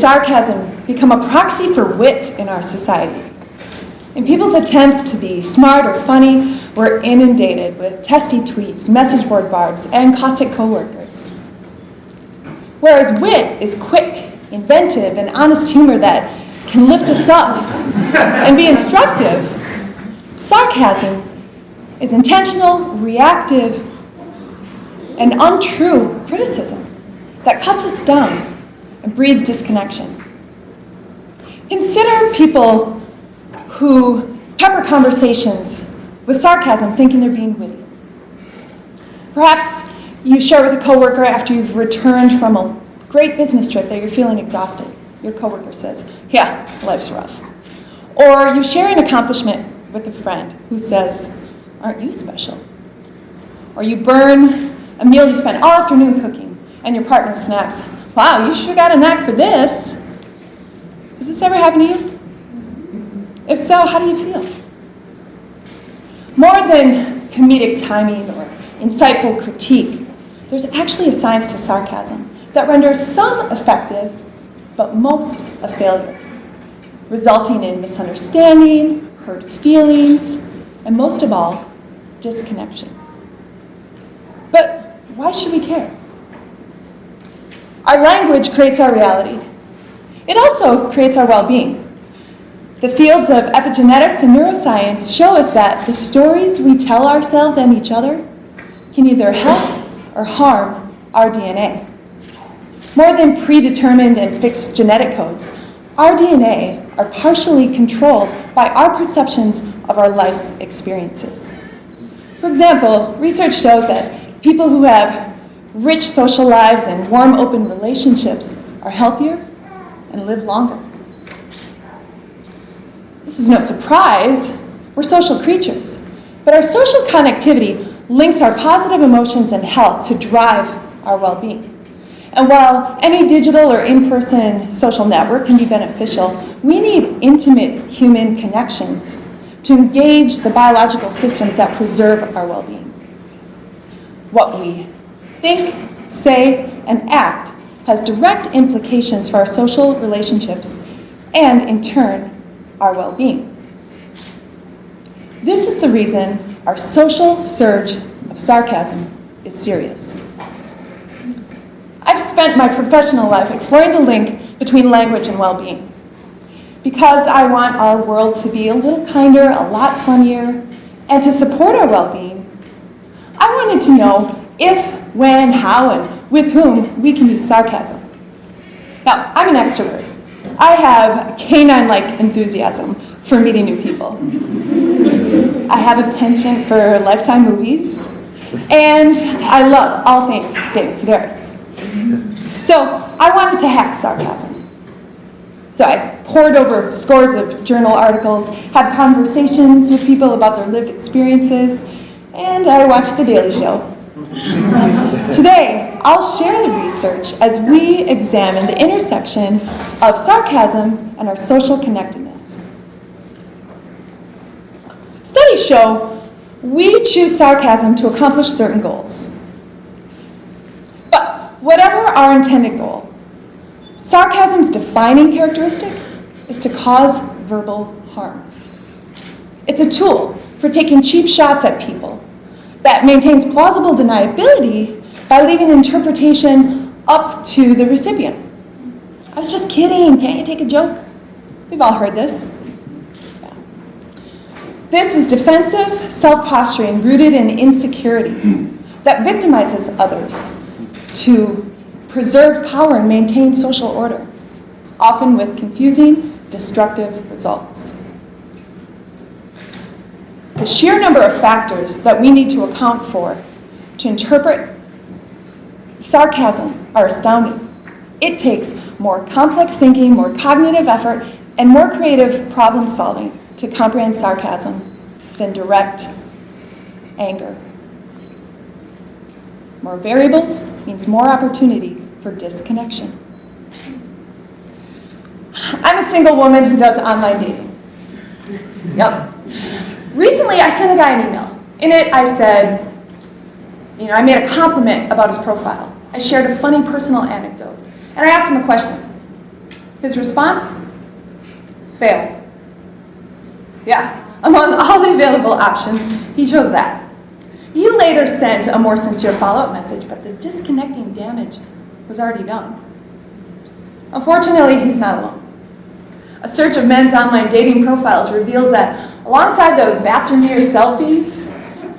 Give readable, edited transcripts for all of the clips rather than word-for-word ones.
sarcasm become a proxy for wit in our society. In people's attempts to be smart or funny, we're inundated with testy tweets, message board barbs, and caustic coworkers. Whereas wit is quick, inventive, and honest humor that can lift us up and be instructive, sarcasm is intentional, reactive, and untrue criticism that cuts us down and breeds disconnection. Consider people who pepper conversations with sarcasm, thinking they're being witty. Perhaps you share with a coworker after you've returned from a great business trip that you're feeling exhausted. Your coworker says, "Yeah, life's rough." Or you share an accomplishment with a friend who says, "Aren't you special?" Or you burn a meal you spent all afternoon cooking, and your partner snaps, "Wow, you sure got a knack for this." Has this ever happened to you? If so, how do you feel? More than comedic timing or insightful critique, there's actually a science to sarcasm that renders some effective, but most a failure, resulting in misunderstanding, hurt feelings, and most of all, disconnection. But why should we care? Our language creates our reality. It also creates our well-being. The fields of epigenetics and neuroscience show us that the stories we tell ourselves and each other can either help or harm our DNA. More than predetermined and fixed genetic codes, our DNA are partially controlled by our perceptions of our life experiences. For example, research shows that people who have rich social lives and warm, open relationships are healthier and live longer. This is no surprise. We're social creatures. But our social connectivity links our positive emotions and health to drive our well-being. And while any digital or in-person social network can be beneficial, we need intimate human connections to engage the biological systems that preserve our well-being. What we think, say, and act has direct implications for our social relationships and, in turn, our well-being. This is the reason our social surge of sarcasm is serious. I've spent my professional life exploring the link between language and well-being. Because I want our world to be a little kinder, a lot funnier, and to support our well-being, I wanted to know if, when, how, and with whom we can use sarcasm. Now, I'm an extrovert. I have canine-like enthusiasm for meeting new people. I have a penchant for Lifetime movies, and I love all things David Sedaris. So I wanted to hack sarcasm. So I pored over scores of journal articles, had conversations with people about their lived experiences, and I watched The Daily Show. Today, I'll share the research as we examine the intersection of sarcasm and our social connectedness. Studies show we choose sarcasm to accomplish certain goals. But whatever our intended goal, sarcasm's defining characteristic is to cause verbal harm. It's a tool for taking cheap shots at people that maintains plausible deniability by leaving interpretation up to the recipient. I was just kidding, can't you take a joke? We've all heard this. Yeah. This is defensive self-posturing rooted in insecurity that victimizes others to preserve power and maintain social order, often with confusing, destructive results. The sheer number of factors that we need to account for to interpret sarcasm are astounding. It takes more complex thinking, more cognitive effort, and more creative problem solving to comprehend sarcasm than direct anger. More variables means more opportunity for disconnection. I'm a single woman who does online dating. Yep. Recently, I sent a guy an email. In it, I said, I made a compliment about his profile. I shared a funny personal anecdote. And I asked him a question. His response? Fail. Yeah, among all the available options, he chose that. He later sent a more sincere follow-up message, but the disconnecting damage was already done. Unfortunately, he's not alone. A search of men's online dating profiles reveals that alongside those bathroom mirror selfies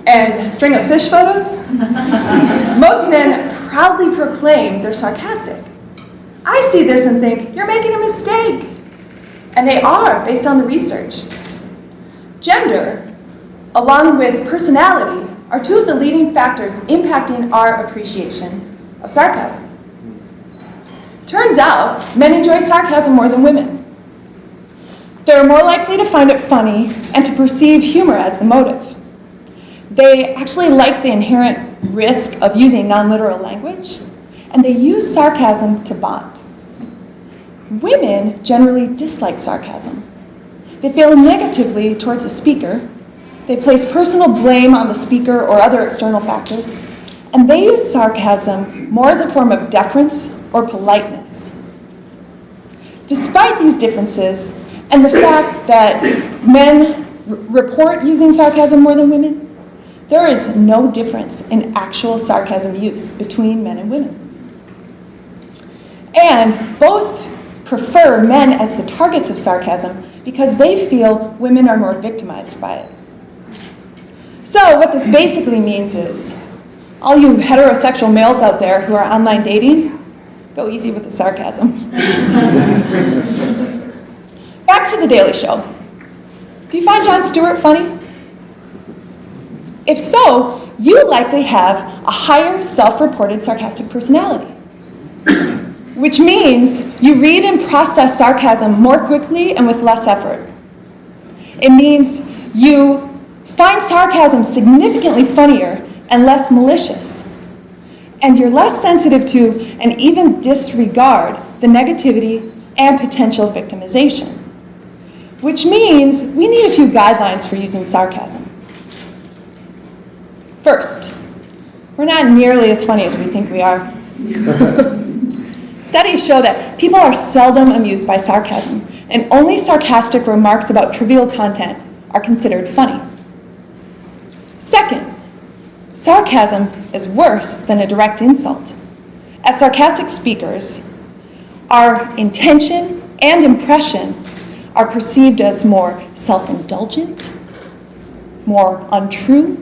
and a string of fish photos, most men proudly proclaim they're sarcastic. I see this and think, you're making a mistake. And they are, based on the research. Gender, along with personality, are two of the leading factors impacting our appreciation of sarcasm. Turns out, men enjoy sarcasm more than women. They're more likely to find it funny and to perceive humor as the motive. They actually like the inherent risk of using non-literal language, and they use sarcasm to bond. Women generally dislike sarcasm. They feel negatively towards the speaker. They place personal blame on the speaker or other external factors, and they use sarcasm more as a form of deference or politeness. Despite these differences, and the fact that men report using sarcasm more than women, there is no difference in actual sarcasm use between men and women. And both prefer men as the targets of sarcasm because they feel women are more victimized by it. So what this basically means is, all you heterosexual males out there who are online dating, go easy with the sarcasm. Back to The Daily Show. Do you find Jon Stewart funny? If so, you likely have a higher self-reported sarcastic personality, which means you read and process sarcasm more quickly and with less effort. It means you find sarcasm significantly funnier and less malicious. And you're less sensitive to and even disregard the negativity and potential victimization. Which means we need a few guidelines for using sarcasm. First, we're not nearly as funny as we think we are. Studies show that people are seldom amused by sarcasm, and only sarcastic remarks about trivial content are considered funny. Second, sarcasm is worse than a direct insult. As sarcastic speakers, our intention and impression are perceived as more self-indulgent, more untrue,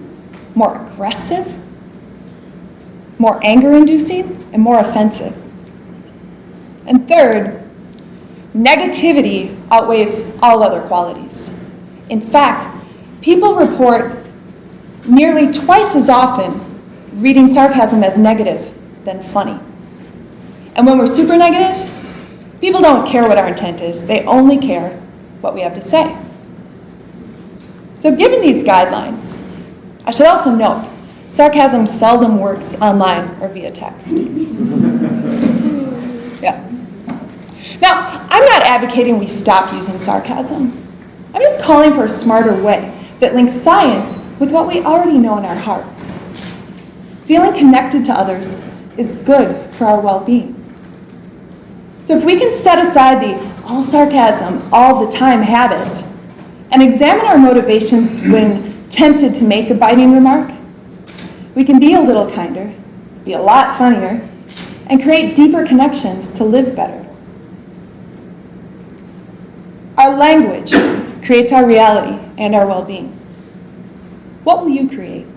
more aggressive, more anger-inducing, and more offensive. And third, negativity outweighs all other qualities. In fact, people report nearly twice as often reading sarcasm as negative than funny. And when we're super negative, people don't care what our intent is. They only care what we have to say. So given these guidelines, I should also note, sarcasm seldom works online or via text. Yeah. Now, I'm not advocating we stop using sarcasm. I'm just calling for a smarter way that links science with what we already know in our hearts. Feeling connected to others is good for our well-being. So if we can set aside the all sarcasm all the time habit and examine our motivations when tempted to make a biting remark, we can be a little kinder, be a lot funnier, and create deeper connections to live better. Our language creates our reality and our well-being. What will you create?